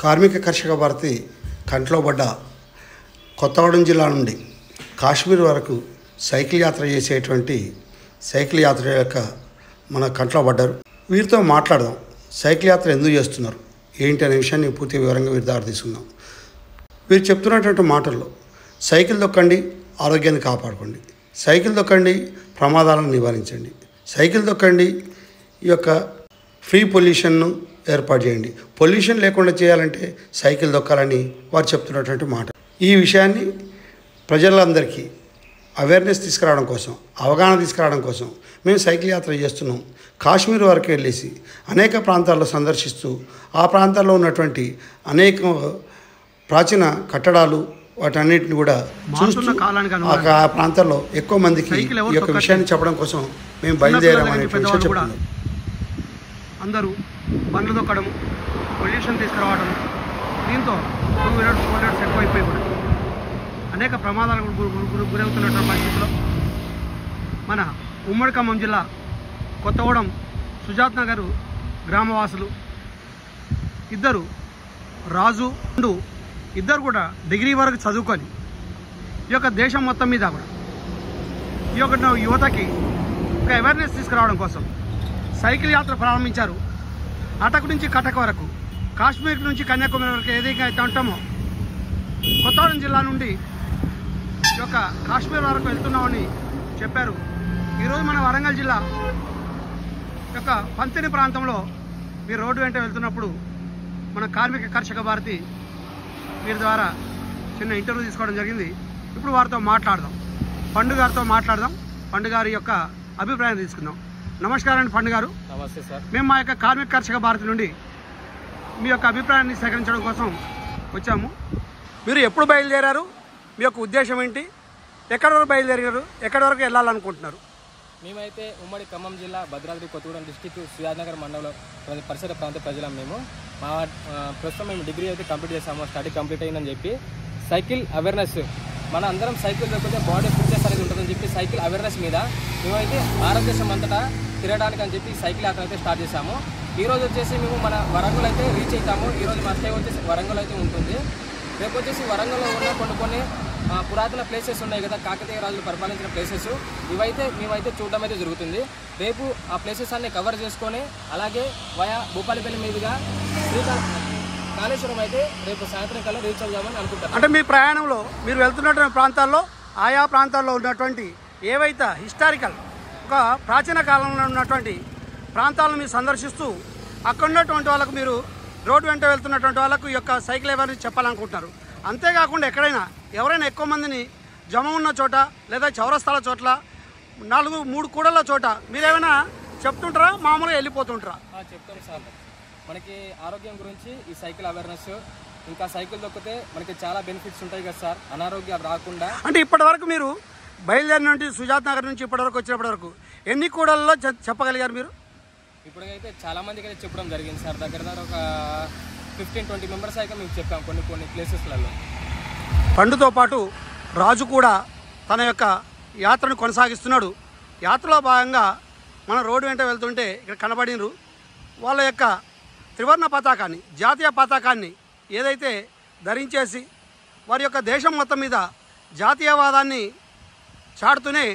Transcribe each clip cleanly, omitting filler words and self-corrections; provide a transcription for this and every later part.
కార్మిక కర్షక భారతి కంట్లో పడ్డ కొత్తగూడెం జిల్లా నుండి కాశ్మీర్ వరకు సైకిల్ యాత్ర చేసేటువంటి సైకిల్ యాత్ర యొక్క మన కంట్లో పడ్డారు. వీరితో మాట్లాడదాం. సైకిల్ యాత్ర ఎందుకు చేస్తున్నారు ఏంటి అనే విషయాన్ని పూర్తి వివరంగా వీరి దారి తీసుకుందాం. వీరు చెప్తున్నటువంటి మాటల్లో సైకిల్ దొక్కండి, ఆరోగ్యాన్ని కాపాడుకోండి, సైకిల్ దొక్కండి, ప్రమాదాలను నివారించండి, సైకిల్ దొక్కండి, ఈ యొక్క ఫ్రీ పొల్యూషన్ను ఏర్పాటు చేయండి, పొల్యూషన్ లేకుండా చేయాలంటే సైకిల్ దొక్కాలని వారు చెప్తున్నటువంటి మాట. ఈ విషయాన్ని ప్రజలందరికీ అవేర్నెస్ తీసుకురావడం కోసం, అవగాహన తీసుకురావడం కోసం మేము సైకిల్ యాత్ర చేస్తున్నాం. కాశ్మీర్ వరకు వెళ్ళేసి అనేక ప్రాంతాల్లో సందర్శిస్తూ ఆ ప్రాంతాల్లో ఉన్నటువంటి అనేక ప్రాచీన కట్టడాలు వాటన్నిటిని కూడా చూస్తూ ఆ ప్రాంతాల్లో ఎక్కువ మందికి ఈ యొక్క విషయాన్ని చెప్పడం కోసం మేము బయలుదేరామనే విషయం చెప్తున్నాం. అందరూ బండ్లు దొక్కడం, పొల్యూషన్ తీసుకురావడం, దీంతో 2 వీలర్స్ 4 వీలర్స్ ఎక్కువైపోయి కూడా అనేక ప్రమాదాలకు గురవుతున్నటువంటి పరిస్థితిలో మన ఉమ్మడి ఖమ్మం జిల్లా కొత్తగూడెం సుజాత్ నగర్ గ్రామవాసులు ఇద్దరు, రాజు ఇద్దరు కూడా డిగ్రీ వరకు చదువుకొని ఈ యొక్క దేశం మొత్తం మీద కూడా ఈ యొక్క యువతకి ఒక అవేర్నెస్ తీసుకురావడం కోసం సైకిల్ యాత్ర ప్రారంభించారు. అటక్ నుంచి కటక్ వరకు, కాశ్మీర్ నుంచి కన్యాకుమారి వరకు ఏదైతే అయితే ఉంటామో కొత్తగూడెం జిల్లా నుండి ఈ యొక్క కాశ్మీర్ వరకు వెళ్తున్నామని చెప్పారు. ఈరోజు మన వరంగల్ జిల్లా యొక్క పంతిని ప్రాంతంలో మీరు రోడ్డు వెంట వెళ్తున్నప్పుడు మన కార్మిక కర్షక భారతి వీరి ద్వారా చిన్న ఇంటర్వ్యూ తీసుకోవడం జరిగింది. ఇప్పుడు వారితో మాట్లాడదాం. పండు గారితో మాట్లాడదాం. పండు గారి యొక్క అభిప్రాయం తీసుకుందాం. నమస్కారం అండి పండు గారు. నమస్తే సార్. మేము మా యొక్క కార్మిక కర్షక భారతి నుండి మీ యొక్క అభిప్రాయాన్ని సేకరించడం కోసం వచ్చాము. మీరు ఎప్పుడు బయలుదేరారు? మీ యొక్క ఉద్దేశం ఏంటి? ఎక్కడి వరకు బయలుదేరారు? ఎక్కడి వరకు వెళ్ళాలనుకుంటున్నారు? మేమైతే ఉమ్మడి ఖమ్మం జిల్లా భద్రాద్రి కొత్తగూడెం డిస్టిక్ సుజాత్నగర్ మండలం పరిసర ప్రాంత ప్రజలం. మేము ప్రస్తుతం మేము డిగ్రీ అయితే కంప్లీట్ చేసాము. స్టడీ కంప్లీట్ అయిందని చెప్పి సైకిల్ అవేర్నెస్, మన అందరం సైకిల్ దొరికితే బాడీ ఫిట్నెస్ అనేది ఉంటుందని చెప్పి సైకిల్ అవేర్నెస్ మీద మేమైతే భారతదేశం అంతటా తిరగడానికి అని చెప్పి సైకిల్ యాత్ర అయితే స్టార్ట్ చేసాము. ఈరోజు వచ్చేసి మేము మన వరంగల్ అయితే రీచ్ అవుతాము. ఈరోజు మా స్టే వచ్చేసి వరంగల్ అయితే ఉంటుంది. రేపు వచ్చేసి వరంగల్లో ఉన్న కొన్ని పురాతన ప్లేసెస్ ఉన్నాయి కదా, కాకతీయ రాజులు పరిపాలించిన ప్లేసెస్, ఇవైతే మేమైతే చూడడం అయితే జరుగుతుంది. రేపు ఆ ప్లేసెస్ అన్ని కవర్ చేసుకొని అలాగే వయా భూపాలపల్లి మీదుగా కాళేశ్వరం అయితే రేపు సాయంత్రం కల్లా రీచ్ అవుదామని అనుకుంటారు. అంటే మీ ప్రయాణంలో మీరు వెళ్తున్నటువంటి ప్రాంతాల్లో ఆయా ప్రాంతాల్లో ఉన్నటువంటి ఏవైతే హిస్టారికల్ ఒక ప్రాచీన కాలంలో ఉన్నటువంటి ప్రాంతాలను మీరు సందర్శిస్తూ అక్కడ ఉన్నటువంటి వాళ్ళకు మీరు రోడ్డు వెంట వెళ్తున్నటువంటి వాళ్ళకు ఈ యొక్క సైకిల్ అవేర్నెస్ చెప్పాలనుకుంటున్నారు. అంతేకాకుండా ఎక్కడైనా ఎవరైనా ఎక్కువ మందిని జమ ఉన్న చోట లేదా చౌరస్తాల చోట్ల 3 కూడళ్ళ చోట మీరేమైనా చెప్తుంటారా, మామూలుగా వెళ్ళిపోతుంటారా? చెప్తాను సార్. మనకి ఆరోగ్యం గురించి ఈ సైకిల్ అవేర్నెస్, ఇంకా సైకిల్ దొక్కితే మనకి చాలా బెనిఫిట్స్ ఉంటాయి కదా సార్, అనారోగ్యాలు రాకుండా. అంటే ఇప్పటి వరకు మీరు బయలుదేరి నుండి సుజాత్ నగర్ నుంచి ఇప్పటి వరకు వచ్చినప్పటి వరకు ఎన్ని కూడల్లో చెప్పగలిగారు మీరు? ఇప్పటికైతే చాలా మందికి అయితే చెప్పడం జరిగింది సార్. దగ్గర ఒక 15-20 మెంబర్స్ అయితే మేము చెప్పాం కొన్ని ప్లేసెస్లలో. పండుతో పాటు రాజు కూడా తన యొక్క యాత్రను కొనసాగిస్తున్నాడు. యాత్రలో భాగంగా మన రోడ్డు వెంట వెళ్తుంటే ఇక్కడ కనబడినరు వాళ్ళ యొక్క త్రివర్ణ పతాకాన్ని, జాతీయ పతాకాన్ని ఏదైతే ధరించేసి వారి యొక్క దేశం మొత్తం మీద జాతీయవాదాన్ని చాటుతూనే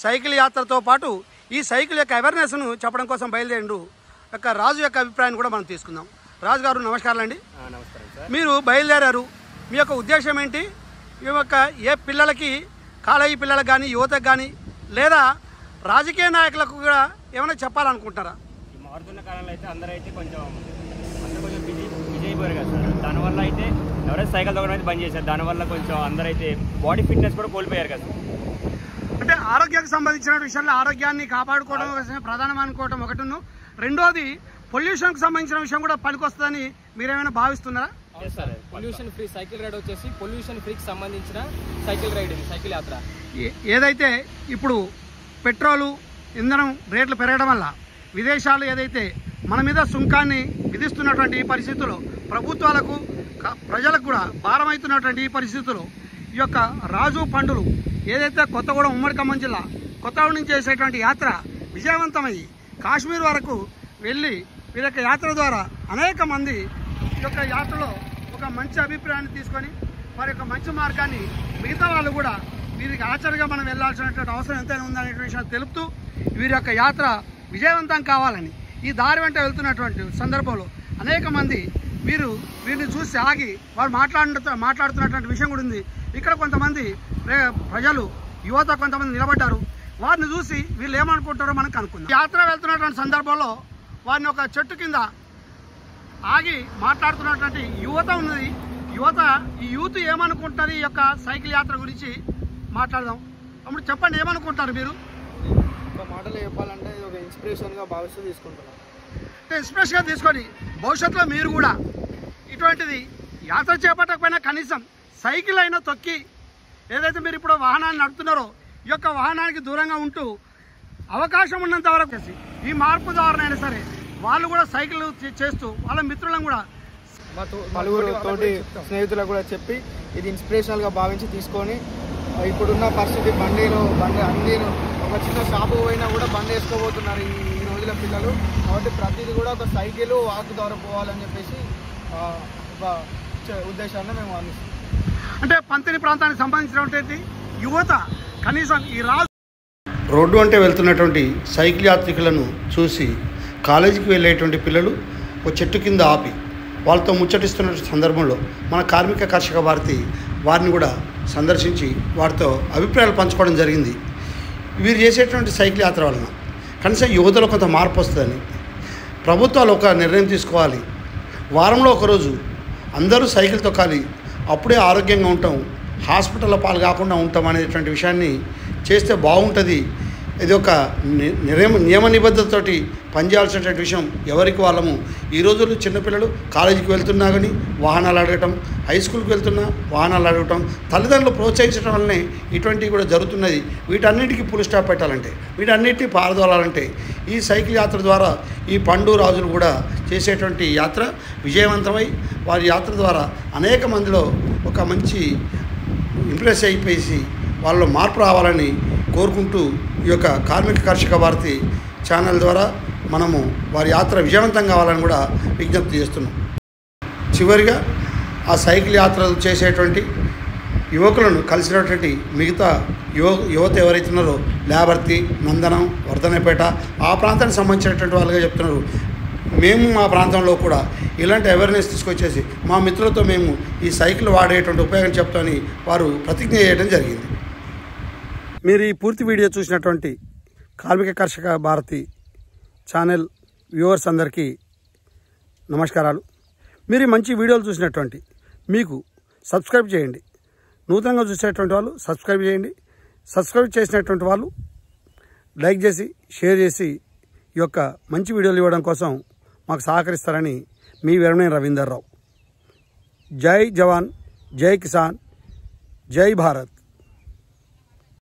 సైకిల్ యాత్రతో పాటు ఈ సైకిల్ యొక్క అవేర్నెస్ను చెప్పడం కోసం బయలుదేరిండు యొక్క రాజు యొక్క అభిప్రాయాన్ని కూడా మనం తీసుకుందాం. రాజు గారు నమస్కారం అండి. నమస్కారం సార్. మీరు బయలుదేరారు, మీ యొక్క ఉద్దేశం ఏంటి? మీ యొక్క ఏ పిల్లలకి, కాలేజీ పిల్లలకు కానీ, యువతకు కానీ, లేదా రాజకీయ నాయకులకు కూడా ఏమైనా చెప్పాలనుకుంటారా? ఈ మారుతున్న కాలంలో అయితే అందరూ కొంచెం బిజీ అయిపోయారు కదా సార్. దానివల్ల అయితే ఎవరైతే సైకిల్ దొక్కడం అయితే బంద్ చేశారు. దానివల్ల కొంచెం అందరూ అయితే బాడీ ఫిట్నెస్ కూడా కోల్పోయారు కదా సార్. అంటే ఆరోగ్యానికి సంబంధించిన విషయంలో ఆరోగ్యాన్ని కాపాడుకోవడం ప్రధానం అనుకోవడం ఒకటిను, రెండోది పొల్యూషన్కి సంబంధించిన విషయం కూడా పనికొస్తుందని మీరేమైనా భావిస్తున్నారా? Sir, pollution free cycle ride వచ్చేసి పొల్యూషన్ ఫ్రీకి సంబంధించిన సైకిల్ రైడ్, సైకిల్ యాత్ర. ఏదైతే ఇప్పుడు పెట్రోలు, ఇంధనం రేట్లు పెరగడం వల్ల విదేశాలు ఏదైతే మన మీద సుంకాన్ని విధిస్తున్నటువంటి ఈ పరిస్థితుల్లో, ప్రభుత్వాలకు ప్రజలకు కూడా భారమవుతున్నటువంటి ఈ పరిస్థితుల్లో ఈ యొక్క రాజు పండులు ఏదైతే కొత్తగూడెం ఉమ్మడి ఖమ్మం జిల్లా కొత్తగూడెం నుంచి చేసేటువంటి యాత్ర విజయవంతమయ్యి కాశ్మీర్ వరకు వెళ్ళి వీళ్ళ యాత్ర ద్వారా అనేక మంది ఈ యొక్క యాత్రలో ఒక మంచి అభిప్రాయాన్ని తీసుకొని వారి యొక్క మంచి మార్గాన్ని మిగతా వాళ్ళు కూడా వీరికి ఆచరణగా మనం వెళ్లాల్సినటువంటి అవసరం ఎంతైనా ఉందనే విషయాన్ని తెలుపుతూ వీరి యొక్క యాత్ర విజయవంతం కావాలని ఈ దారి వెంట వెళ్తున్నటువంటి సందర్భంలో అనేక మంది వీరిని చూసి ఆగి వారు మాట్లాడుతున్నటువంటి విషయం కూడా ఉంది. ఇక్కడ కొంతమంది ప్రజలు యువత కొంతమంది నిలబడ్డారు. వారిని చూసి వీళ్ళు ఏమనుకుంటారో మనం కనుక్కుందాం. యాత్ర వెళ్తున్నటువంటి సందర్భంలో వారిని ఒక చెట్టు కింద ఆగి మాట్లాడుతున్నటువంటి యువత ఉన్నది. ఈ యూత్ ఏమనుకుంటారు ఈ యొక్క సైకిల్ యాత్ర గురించి మాట్లాడదాం. అప్పుడు చెప్పండి, ఏమనుకుంటారు మీరు? ఒక మాటలో చెప్పాలంటే ఇది ఒక ఇన్స్పిరేషన్గా భావిస్తూ తీసుకుంటున్నాం. ఇన్స్పిరేషన్గా తీసుకొని భవిష్యత్తులో మీరు కూడా ఇటువంటిది యాత్ర చేపట్టకపోయినా కనీసం సైకిల్ అయినా తొక్కి ఏదైతే మీరు ఇప్పుడు వాహనాన్ని నడుపుతున్నారో ఈ యొక్క వాహనానికి దూరంగా ఉంటూ అవకాశం ఉన్నంత వరకు ఈ మార్పు ద్వారానైనా సరే వాళ్ళు కూడా సైకిల్ చేస్తూ వాళ్ళ మిత్రులను కూడా పలువురు తోటి స్నేహితులకు కూడా చెప్పి ఇది ఇన్స్పిరేషనల్గా భావించి తీసుకొని ఇప్పుడున్న పరిస్థితి బండి అన్ని ఒక చిన్న షాపు పోయినా కూడా బండి వేసుకోబోతున్నారు ఈ రోజుల పిల్లలు. కాబట్టి ప్రతిదీ కూడా ఒక సైకిల్ వాక్ ద్వారా పోవాలని చెప్పేసి ఒక ఉద్దేశాన్ని మేము అందిస్తాం. అంటే పంతిని ప్రాంతానికి సంబంధించినటువంటి యువత కనీసం ఈ రోడ్డు అంటే వెళ్తున్నటువంటి సైకిల్ యాత్రికులను చూసి కాలేజీకి వెళ్ళేటువంటి పిల్లలు ఒక చెట్టు కింద ఆపి వాళ్ళతో ముచ్చటిస్తున్న సందర్భంలో మన కార్మిక కర్షక భారతి వారిని కూడా సందర్శించి వారితో అభిప్రాయాలు పంచుకోవడం జరిగింది. వీరు చేసేటువంటి సైకిల్ యాత్ర వలన కనీసం యువతలో కొంత మార్పు వస్తుందని ప్రభుత్వాలు ఒక నిర్ణయం తీసుకోవాలి. వారంలో ఒకరోజు అందరూ సైకిల్ తొక్కాలి, అప్పుడే ఆరోగ్యంగా ఉంటాం, హాస్పిటల్లో పాలు కాకుండా ఉంటాం అనేటువంటి విషయాన్ని చేస్తే బాగుంటుంది. ఇది ఒక నియమ నిబద్ధతతోటి పనిచేయాల్సినటువంటి విషయం. ఎవరికి వాళ్ళము ఈ రోజుల్లో చిన్నపిల్లలు కాలేజీకి వెళ్తున్నా కానీ వాహనాలు అడగటం, హై స్కూల్కి వెళ్తున్నా వాహనాలు అడగటం, తల్లిదండ్రులు ప్రోత్సహించడం వల్లనే ఇటువంటివి కూడా జరుగుతున్నది. వీటన్నిటికీ ఫుల్ స్టాప్ పెట్టాలంటే, వీటన్నిటినీ పారదోలాలంటే ఈ సైకిల్ యాత్ర ద్వారా ఈ పండు రాజులు కూడా చేసేటువంటి యాత్ర విజయవంతమై వారి యాత్ర ద్వారా అనేక మందిలో ఒక మంచి ఇంప్రెస్ అయిపోయి వాళ్ళలో మార్పు రావాలని కోరుకుంటూ ఈ యొక్క కార్మిక కర్షక భారతి ఛానల్ ద్వారా మనము వారి యాత్ర విజయవంతం కావాలని కూడా విజ్ఞప్తి చేస్తున్నాం. చివరిగా ఆ సైకిల్ యాత్రలు చేసేటువంటి యువకులను కలిసినటువంటి మిగతా యువత ఎవరైతే ఉన్నారో లేబర్తి, నందనం, వర్ధనపేట ఆ ప్రాంతానికి సంబంధించినటువంటి వాళ్ళుగా చెప్తున్నారు. మేము మా ప్రాంతంలో కూడా ఇలాంటి అవేర్నెస్ తీసుకొచ్చేసి మా మిత్రులతో మేము ఈ సైకిల్ వాడేటువంటి ఉపయోగం చెప్తామని వారు ప్రతిజ్ఞ చేయడం జరిగింది. మీరు ఈ పూర్తి వీడియో చూసినటువంటి కార్మిక కర్షక భారతి ఛానల్ వ్యూవర్స్ అందరికీ నమస్కారాలు. మీరు ఈ మంచి వీడియోలు చూసినటువంటి మీకు సబ్స్క్రైబ్ చేయండి. నూతనంగా చూసేటువంటి వాళ్ళు సబ్స్క్రైబ్ చేయండి. సబ్స్క్రైబ్ చేసినటువంటి వాళ్ళు లైక్ చేసి షేర్ చేసి ఈ యొక్క మంచి వీడియోలు ఇవ్వడం కోసం మాకు సహకరిస్తారని మీ వీరమనేని రవీందర్ రావు. జై జవాన్, జై కిసాన్, జై భారత్.